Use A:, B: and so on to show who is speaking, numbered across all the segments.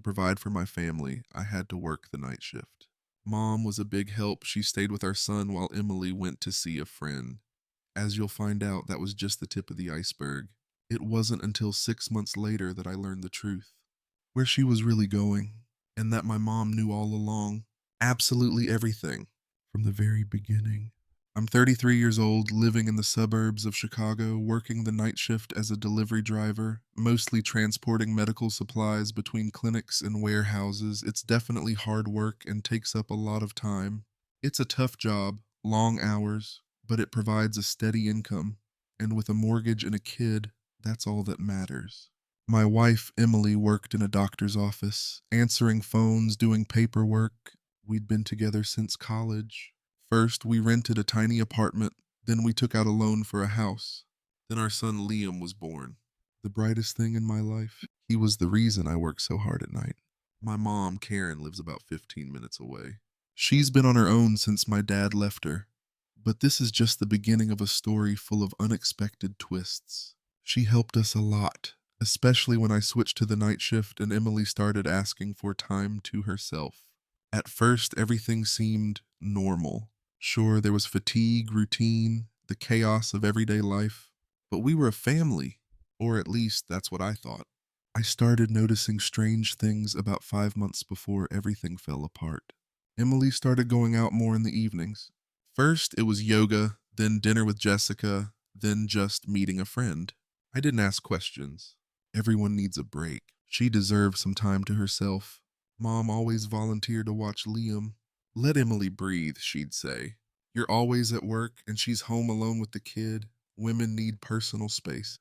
A: provide for my family, I had to work the night shift. Mom was a big help. She stayed with our son while Emily went to see a friend. As you'll find out, that was just the tip of the iceberg. It wasn't until 6 months later that I learned the truth, where she was really going, and that my mom knew all along. Absolutely everything from the very beginning. I'm 33 years old, living in the suburbs of Chicago, working the night shift as a delivery driver, mostly transporting medical supplies between clinics and warehouses. It's definitely hard work and takes up a lot of time. It's a tough job, long hours, but it provides a steady income. And with a mortgage and a kid, that's all that matters. My wife, Emily, worked in a doctor's office, answering phones, doing paperwork. We'd been together since college. First, we rented a tiny apartment, then we took out a loan for a house. Then our son Liam was born. The brightest thing in my life. He was the reason I work so hard at night. My mom, Karen, lives about 15 minutes away. She's been on her own since my dad left her. But this is just the beginning of a story full of unexpected twists. She helped us a lot, especially when I switched to the night shift and Emily started asking for time to herself. At first, everything seemed normal. Sure, there was fatigue, routine, the chaos of everyday life, but we were a family, or at least that's what I thought. I started noticing strange things about 5 months before everything fell apart. Emily started going out more in the evenings. First, it was yoga, then dinner with Jessica, then just meeting a friend. I didn't ask questions. Everyone needs a break. She deserved some time to herself. Mom always volunteered to watch Liam. Let Emily breathe, she'd say. You're always at work and she's home alone with the kid. Women need personal space.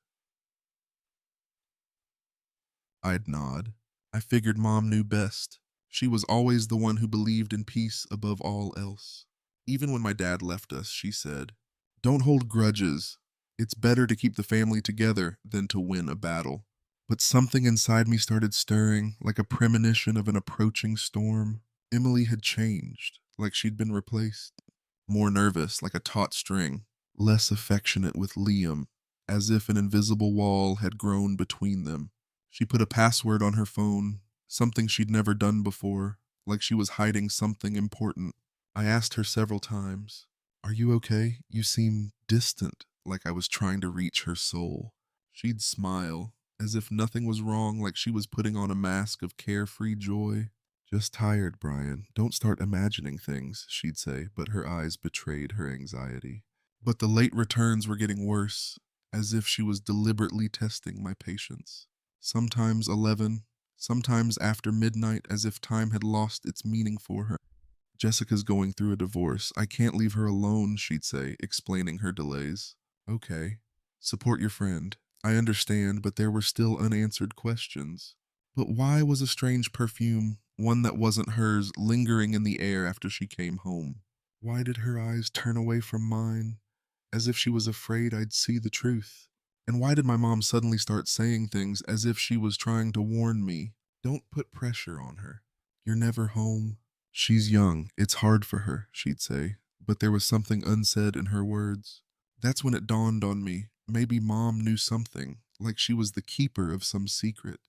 A: I'd nod. I figured Mom knew best. She was always the one who believed in peace above all else. Even when my dad left us, she said, "Don't hold grudges. It's better to keep the family together than to win a battle." But something inside me started stirring, like a premonition of an approaching storm. Emily had changed, like she'd been replaced. More nervous, like a taut string. Less affectionate with Liam, as if an invisible wall had grown between them. She put a password on her phone, something she'd never done before, like she was hiding something important. I asked her several times, "Are you okay? You seem distant," like I was trying to reach her soul. She'd smile, as if nothing was wrong, like she was putting on a mask of carefree joy. "Just tired, Brian. Don't start imagining things," she'd say, but her eyes betrayed her anxiety. But the late returns were getting worse, as if she was deliberately testing my patience. Sometimes 11, sometimes after midnight, as if time had lost its meaning for her. "Jessica's going through a divorce. I can't leave her alone," she'd say, explaining her delays. "Okay. Support your friend. I understand, but there were still unanswered questions. But why was a strange perfume, one that wasn't hers, lingering in the air after she came home? Why did her eyes turn away from mine, as if she was afraid I'd see the truth? And why did my mom suddenly start saying things as if she was trying to warn me? Don't put pressure on her. You're never home. She's young. It's hard for her," she'd say, but there was something unsaid in her words. That's when it dawned on me. Maybe Mom knew something, like she was the keeper of some secret.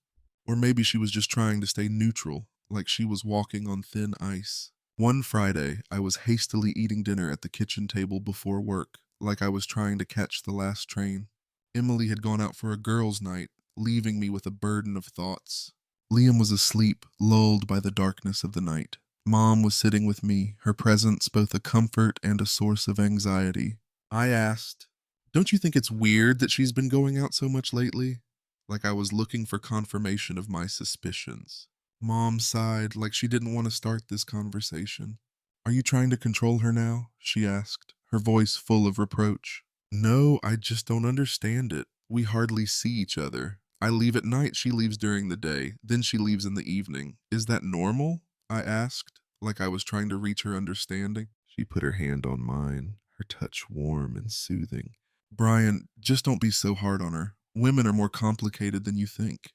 A: Or maybe she was just trying to stay neutral, like she was walking on thin ice. One Friday, I was hastily eating dinner at the kitchen table before work, like I was trying to catch the last train. Emily had gone out for a girls' night, leaving me with a burden of thoughts. Liam was asleep, lulled by the darkness of the night. Mom was sitting with me, her presence both a comfort and a source of anxiety. I asked, "Don't you think it's weird that she's been going out so much lately?" Like I was looking for confirmation of my suspicions. Mom sighed, like she didn't want to start this conversation. "Are you trying to control her now?" she asked, her voice full of reproach. "No, I just don't understand it. We hardly see each other. I leave at night, she leaves during the day, then she leaves in the evening. Is that normal?" I asked, like I was trying to reach her understanding. She put her hand on mine, her touch warm and soothing. "Brian, just don't be so hard on her. Women are more complicated than you think.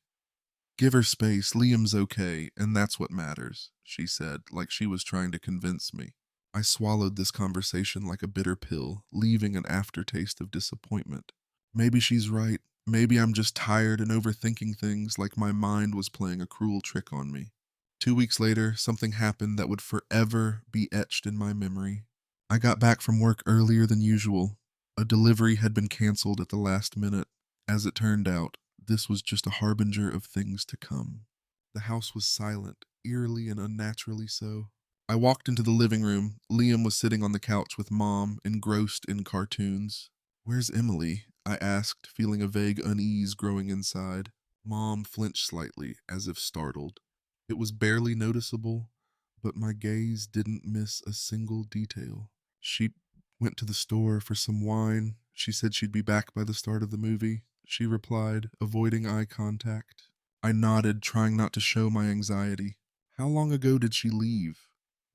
A: Give her space. Liam's okay, and that's what matters," she said, like she was trying to convince me. I swallowed this conversation like a bitter pill, leaving an aftertaste of disappointment. Maybe she's right. Maybe I'm just tired and overthinking things like my mind was playing a cruel trick on me. 2 weeks later, something happened that would forever be etched in my memory. I got back from work earlier than usual. A delivery had been canceled at the last minute. As it turned out, this was just a harbinger of things to come. The house was silent, eerily and unnaturally so. I walked into the living room. Liam was sitting on the couch with Mom, engrossed in cartoons. "Where's Emily?" I asked, feeling a vague unease growing inside. Mom flinched slightly, as if startled. It was barely noticeable, but my gaze didn't miss a single detail. She went to the store for some wine. She said she'd be back by the start of the movie, she replied, avoiding eye contact. I nodded, trying not to show my anxiety. How long ago did she leave?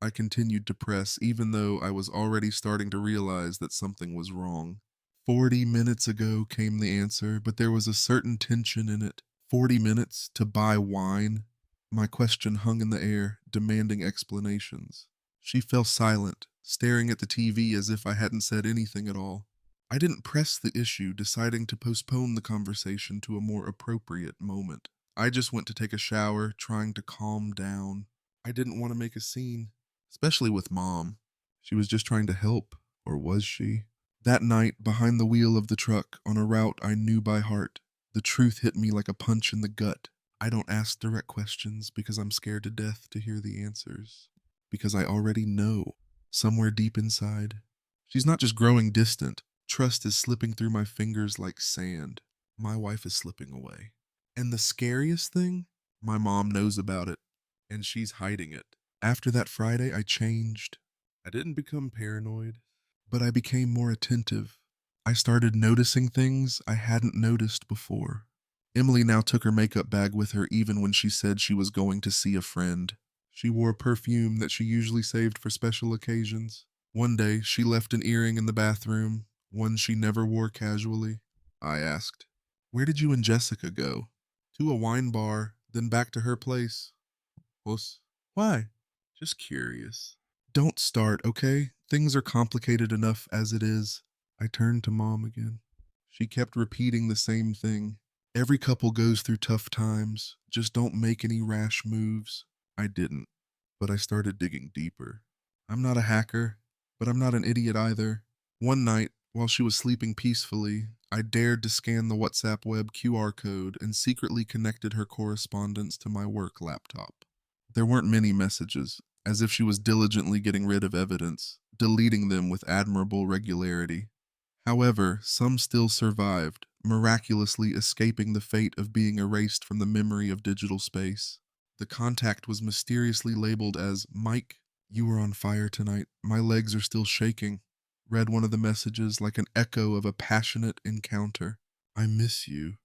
A: I continued to press, even though I was already starting to realize that something was wrong. 40 minutes ago, came the answer, but there was a certain tension in it. 40 minutes to buy wine? My question hung in the air, demanding explanations. She fell silent, staring at the TV as if I hadn't said anything at all. I didn't press the issue, deciding to postpone the conversation to a more appropriate moment. I just went to take a shower, trying to calm down. I didn't want to make a scene, especially with Mom. She was just trying to help, or was she? That night, behind the wheel of the truck, on a route I knew by heart, the truth hit me like a punch in the gut. I don't ask direct questions because I'm scared to death to hear the answers. Because I already know, somewhere deep inside. She's not just growing distant. Trust is slipping through my fingers like sand. My wife is slipping away. And the scariest thing? My mom knows about it, and she's hiding it. After that Friday, I changed. I didn't become paranoid, but I became more attentive. I started noticing things I hadn't noticed before. Emily now took her makeup bag with her even when she said she was going to see a friend. She wore perfume that she usually saved for special occasions. One day, she left an earring in the bathroom, one she never wore casually. I asked, "Where did you and Jessica go?" "To a wine bar, then back to her place." "Puss." "Why?" "Just curious." "Don't start, okay? Things are complicated enough as it is." I turned to Mom again. She kept repeating the same thing. "Every couple goes through tough times. Just don't make any rash moves." I didn't, but I started digging deeper. I'm not a hacker, but I'm not an idiot either. One night, while she was sleeping peacefully, I dared to scan the WhatsApp web QR code and secretly connected her correspondence to my work laptop. There weren't many messages, as if she was diligently getting rid of evidence, deleting them with admirable regularity. However, some still survived, miraculously escaping the fate of being erased from the memory of digital space. The contact was mysteriously labeled as "Mike, you were on fire tonight. My legs are still shaking." Read one of the messages like an echo of a passionate encounter. "I miss you.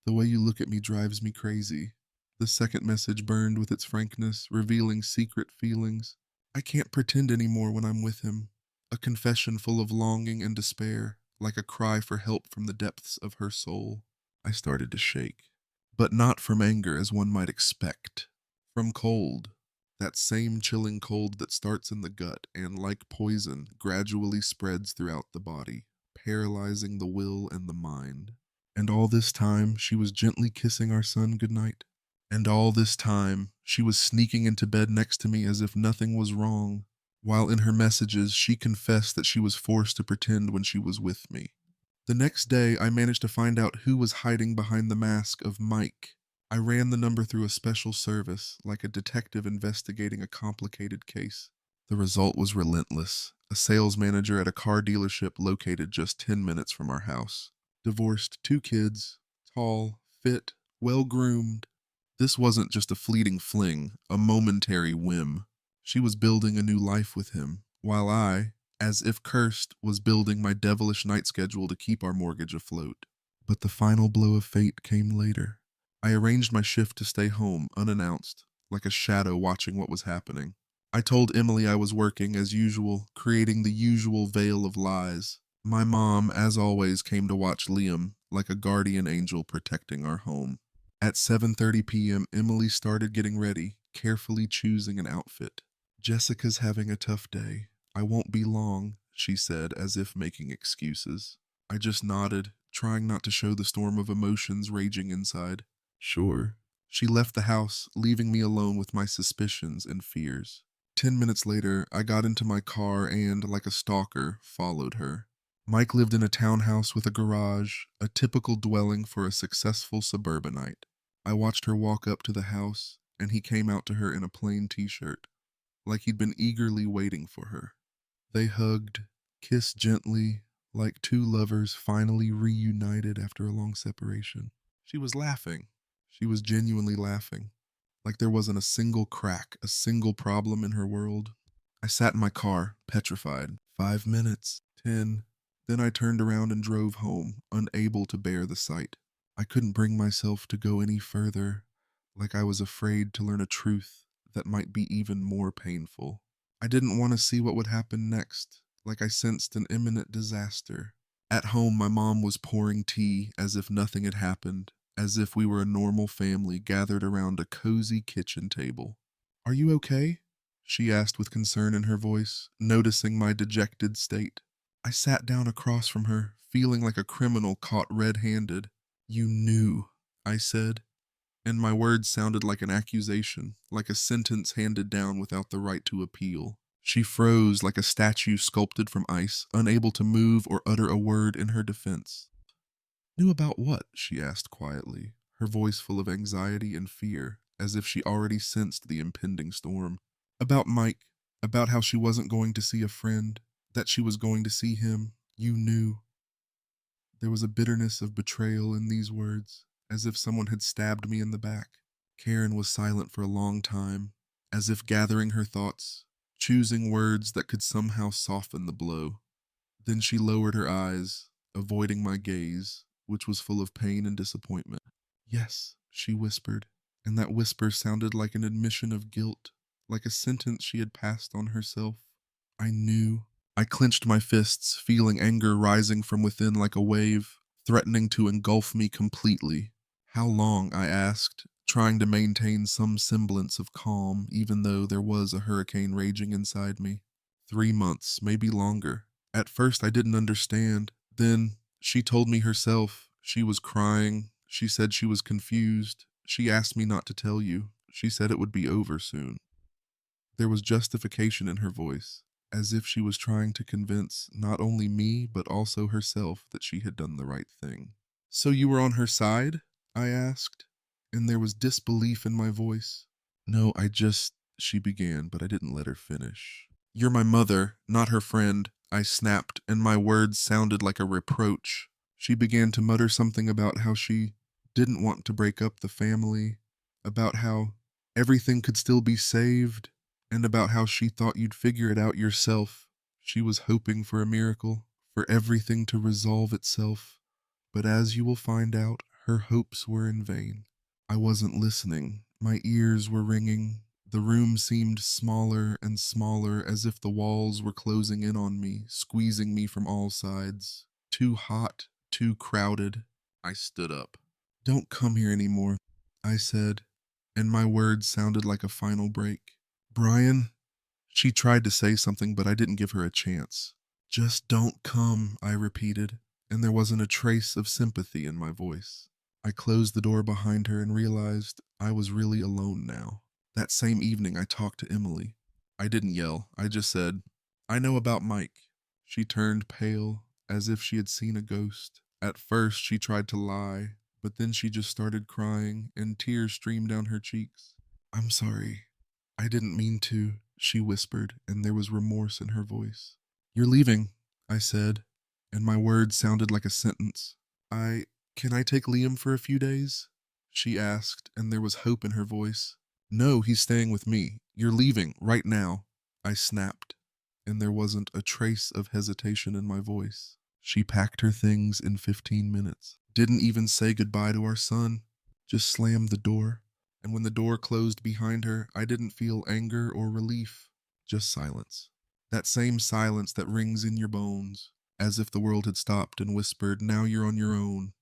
A: The way you look at me drives me crazy." The second message burned with its frankness, revealing secret feelings. "I can't pretend anymore when I'm with him." A confession full of longing and despair, like a cry for help from the depths of her soul. I started to shake, but not from anger as one might expect. From cold. That same chilling cold that starts in the gut and, like poison, gradually spreads throughout the body, paralyzing the will and the mind. And all this time, she was gently kissing our son goodnight. And all this time, she was sneaking into bed next to me as if nothing was wrong, while in her messages, she confessed that she was forced to pretend when she was with me. The next day, I managed to find out who was hiding behind the mask of Mike. I ran the number through a special service, like a detective investigating a complicated case. The result was relentless. A sales manager at a car dealership located just 10 minutes from our house. Divorced, 2 kids, tall, fit, well-groomed. This wasn't just a fleeting fling, a momentary whim. She was building a new life with him, while I, as if cursed, was building my devilish night schedule to keep our mortgage afloat. But the final blow of fate came later. I arranged my shift to stay home, unannounced, like a shadow watching what was happening. I told Emily I was working as usual, creating the usual veil of lies. My mom, as always, came to watch Liam, like a guardian angel protecting our home. At 7:30 p.m., Emily started getting ready, carefully choosing an outfit. "Jessica's having a tough day. I won't be long," she said, as if making excuses. I just nodded, trying not to show the storm of emotions raging inside. Sure. She left the house, leaving me alone with my suspicions and fears. 10 minutes later, I got into my car and, like a stalker, followed her. Mike lived in a townhouse with a garage, a typical dwelling for a successful suburbanite. I watched her walk up to the house, and he came out to her in a plain t-shirt, like he'd been eagerly waiting for her. They hugged, kissed gently, like two lovers finally reunited after a long separation. She was laughing. She was genuinely laughing, like there wasn't a single crack, a single problem in her world. I sat in my car, petrified. 5 minutes, 10. Then I turned around and drove home, unable to bear the sight. I couldn't bring myself to go any further, like I was afraid to learn a truth that might be even more painful. I didn't want to see what would happen next, like I sensed an imminent disaster. At home, my mom was pouring tea as if nothing had happened, as if we were a normal family gathered around a cozy kitchen table. "Are you okay?" she asked with concern in her voice, noticing my dejected state. I sat down across from her, feeling like a criminal caught red-handed. "You knew," I said, and my words sounded like an accusation, like a sentence handed down without the right to appeal. She froze like a statue sculpted from ice, unable to move or utter a word in her defense. "Knew about what?" she asked quietly, her voice full of anxiety and fear, as if she already sensed the impending storm. "About Mike, about how she wasn't going to see a friend, that she was going to see him. You knew." There was a bitterness of betrayal in these words, as if someone had stabbed me in the back. Karen was silent for a long time, as if gathering her thoughts, choosing words that could somehow soften the blow. Then she lowered her eyes, avoiding my gaze, which was full of pain and disappointment. "Yes," she whispered, and that whisper sounded like an admission of guilt, like a sentence she had passed on herself. "I knew." I clenched my fists, feeling anger rising from within like a wave, threatening to engulf me completely. "How long?" I asked, trying to maintain some semblance of calm, even though there was a hurricane raging inside me. 3 months, maybe longer. At first, I didn't understand. Then, she told me herself. She was crying. She said she was confused. She asked me not to tell you. She said it would be over soon. There was justification in her voice, as if she was trying to convince not only me, but also herself that she had done the right thing. "So you were on her side?" I asked, and there was disbelief in my voice. "No, she began, but I didn't let her finish. "You're my mother, not her friend," I snapped, and my words sounded like a reproach. She began to mutter something about how she didn't want to break up the family, about how everything could still be saved, and about how she thought you'd figure it out yourself. She was hoping for a miracle, for everything to resolve itself. But as you will find out, her hopes were in vain. I wasn't listening. My ears were ringing. The room seemed smaller and smaller, as if the walls were closing in on me, squeezing me from all sides. Too hot, too crowded. I stood up. "Don't come here anymore," I said, and my words sounded like a final break. "Brian?" She tried to say something, but I didn't give her a chance. "Just don't come," I repeated, and there wasn't a trace of sympathy in my voice. I closed the door behind her and realized I was really alone now. That same evening, I talked to Emily. I didn't yell. I just said, "I know about Mike." She turned pale, as if she had seen a ghost. At first, she tried to lie, but then she just started crying, and tears streamed down her cheeks. "I'm sorry. I didn't mean to," she whispered, and there was remorse in her voice. "You're leaving," I said, and my words sounded like a sentence. Can I take Liam for a few days?" she asked, and there was hope in her voice. "No, he's staying with me. You're leaving, right now," I snapped, and there wasn't a trace of hesitation in my voice. She packed her things in 15 minutes. Didn't even say goodbye to our son. Just slammed the door. And when the door closed behind her, I didn't feel anger or relief, just silence. That same silence that rings in your bones, as if the world had stopped and whispered, "Now you're on your own."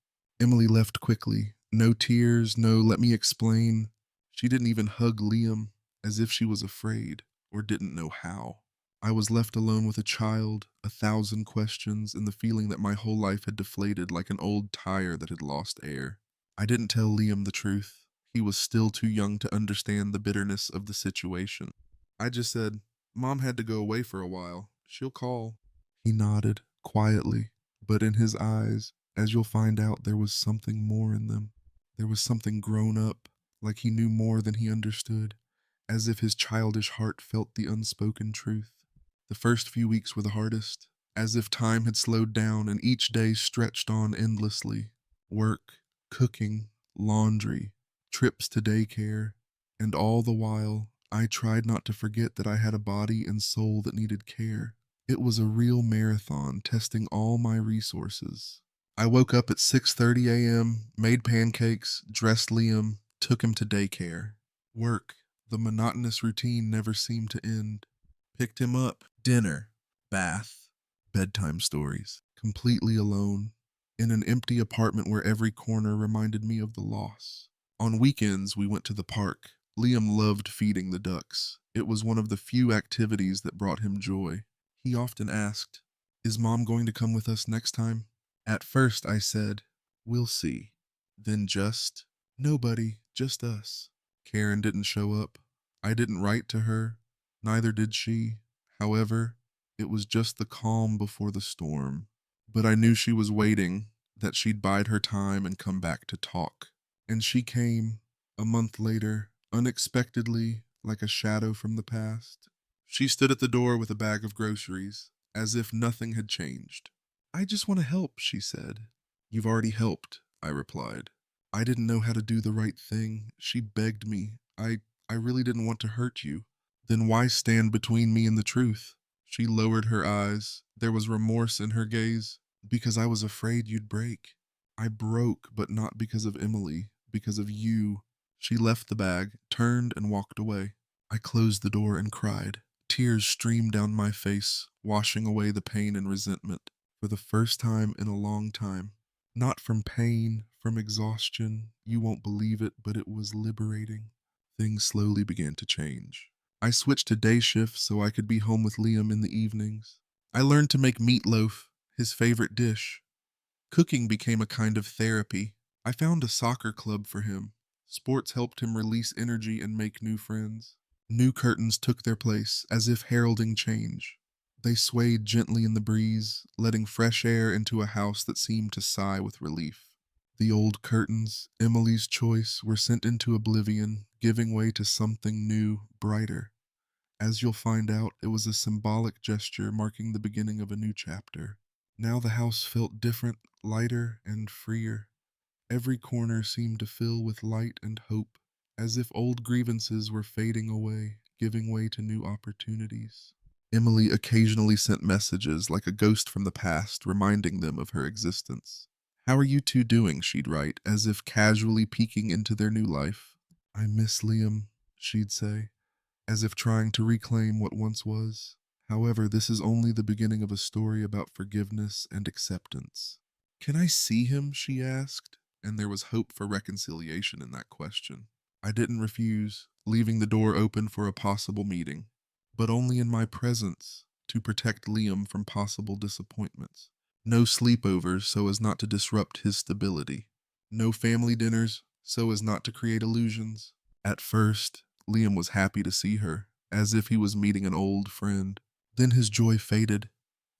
A: Emily left quickly. No tears, no "let me explain." She didn't even hug Liam, as if she was afraid or didn't know how. I was left alone with a child, 1,000 questions, and the feeling that my whole life had deflated like an old tire that had lost air. I didn't tell Liam the truth. He was still too young to understand the bitterness of the situation. I just said, Mom had to go away for a while. She'll call. He nodded, quietly, but in his eyes, as you'll find out, there was something more in them. There was something grown up, like he knew more than he understood, as if his childish heart felt the unspoken truth. The first few weeks were the hardest, as if time had slowed down and each day stretched on endlessly. Work, cooking, laundry, trips to daycare, and all the while, I tried not to forget that I had a body and soul that needed care. It was a real marathon, testing all my resources. I woke up at 6:30 a.m., made pancakes, dressed Liam, took him to daycare. Work, the monotonous routine never seemed to end. Picked him up, dinner, bath, bedtime stories, completely alone, in an empty apartment where every corner reminded me of the loss. On weekends, we went to the park. Liam loved feeding the ducks. It was one of the few activities that brought him joy. He often asked, Is Mom going to come with us next time? At first, I said, We'll see. Then nobody, just us. Karen didn't show up. I didn't write to her. Neither did she. However, it was just the calm before the storm. But I knew she was waiting, that she'd bide her time and come back to talk. And she came, a month later, unexpectedly, like a shadow from the past. She stood at the door with a bag of groceries, as if nothing had changed. I just want to help, she said. You've already helped, I replied. I didn't know how to do the right thing. She begged me. I really didn't want to hurt you. Then why stand between me and the truth? She lowered her eyes. There was remorse in her gaze. Because I was afraid you'd break. I broke, but not because of Emily, because of you. She left the bag, turned, and walked away. I closed the door and cried. Tears streamed down my face, washing away the pain and resentment. For the first time in a long time. Not from pain, from exhaustion. You won't believe it, but it was liberating. Things slowly began to change. I switched to day shifts so I could be home with Liam in the evenings. I learned to make meatloaf, his favorite dish. Cooking became a kind of therapy. I found a soccer club for him. Sports helped him release energy and make new friends. New curtains took their place, as if heralding change. They swayed gently in the breeze, letting fresh air into a house that seemed to sigh with relief. The old curtains, Emily's choice, were sent into oblivion, giving way to something new, brighter. As you'll find out, it was a symbolic gesture marking the beginning of a new chapter. Now the house felt different, lighter, and freer. Every corner seemed to fill with light and hope, as if old grievances were fading away, giving way to new opportunities. Emily occasionally sent messages like a ghost from the past, reminding them of her existence. How are you two doing? She'd write, as if casually peeking into their new life. I miss Liam, she'd say, as if trying to reclaim what once was. However, this is only the beginning of a story about forgiveness and acceptance. Can I see him? She asked, and there was hope for reconciliation in that question. I didn't refuse, leaving the door open for a possible meeting, but only in my presence, to protect Liam from possible disappointments. No sleepovers so as not to disrupt his stability. No family dinners so as not to create illusions. At first, Liam was happy to see her, as if he was meeting an old friend. Then his joy faded,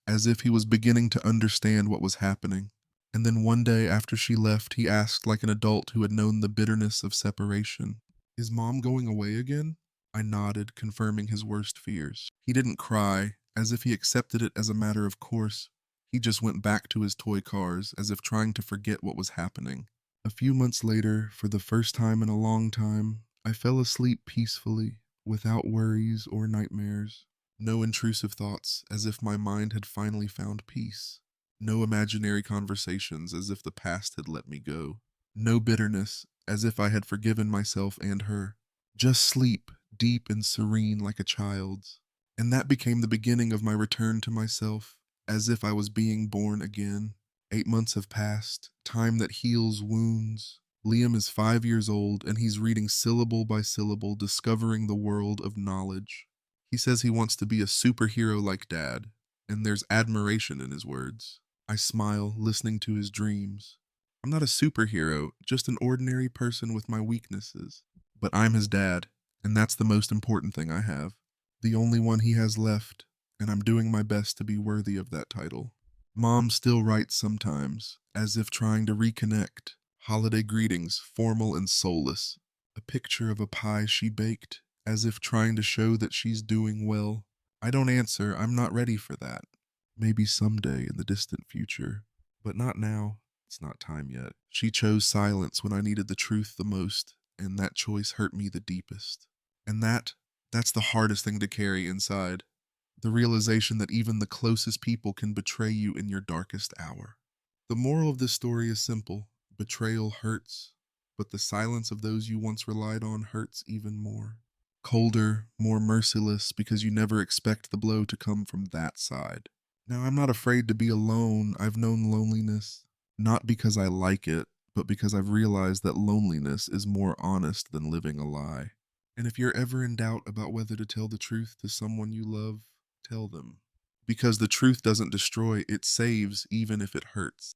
A: as if he was beginning to understand what was happening. And then one day after she left, he asked like an adult who had known the bitterness of separation, Is Mom going away again? I nodded, confirming his worst fears. He didn't cry, as if he accepted it as a matter of course. He just went back to his toy cars, as if trying to forget what was happening. A few months later, for the first time in a long time, I fell asleep peacefully, without worries or nightmares. No intrusive thoughts, as if my mind had finally found peace. No imaginary conversations, as if the past had let me go. No bitterness, as if I had forgiven myself and her. Just sleep, deep and serene like a child's. And that became the beginning of my return to myself, as if I was being born again. 8 months have passed, time that heals wounds. Liam is 5 years old, and he's reading syllable by syllable, discovering the world of knowledge. He says he wants to be a superhero like Dad, and there's admiration in his words. I smile, listening to his dreams. I'm not a superhero, just an ordinary person with my weaknesses. But I'm his dad, and that's the most important thing I have. The only one he has left, and I'm doing my best to be worthy of that title. Mom still writes sometimes, as if trying to reconnect. Holiday greetings, formal and soulless. A picture of a pie she baked, as if trying to show that she's doing well. I don't answer, I'm not ready for that. Maybe someday in the distant future, but not now. It's not time yet. She chose silence when I needed the truth the most, and that choice hurt me the deepest. And that's the hardest thing to carry inside. The realization that even the closest people can betray you in your darkest hour. The moral of this story is simple. Betrayal hurts, but the silence of those you once relied on hurts even more. Colder, more merciless, because you never expect the blow to come from that side. Now, I'm not afraid to be alone. I've known loneliness, not because I like it, but because I've realized that loneliness is more honest than living a lie. And if you're ever in doubt about whether to tell the truth to someone you love, tell them. Because the truth doesn't destroy, it saves even if it hurts.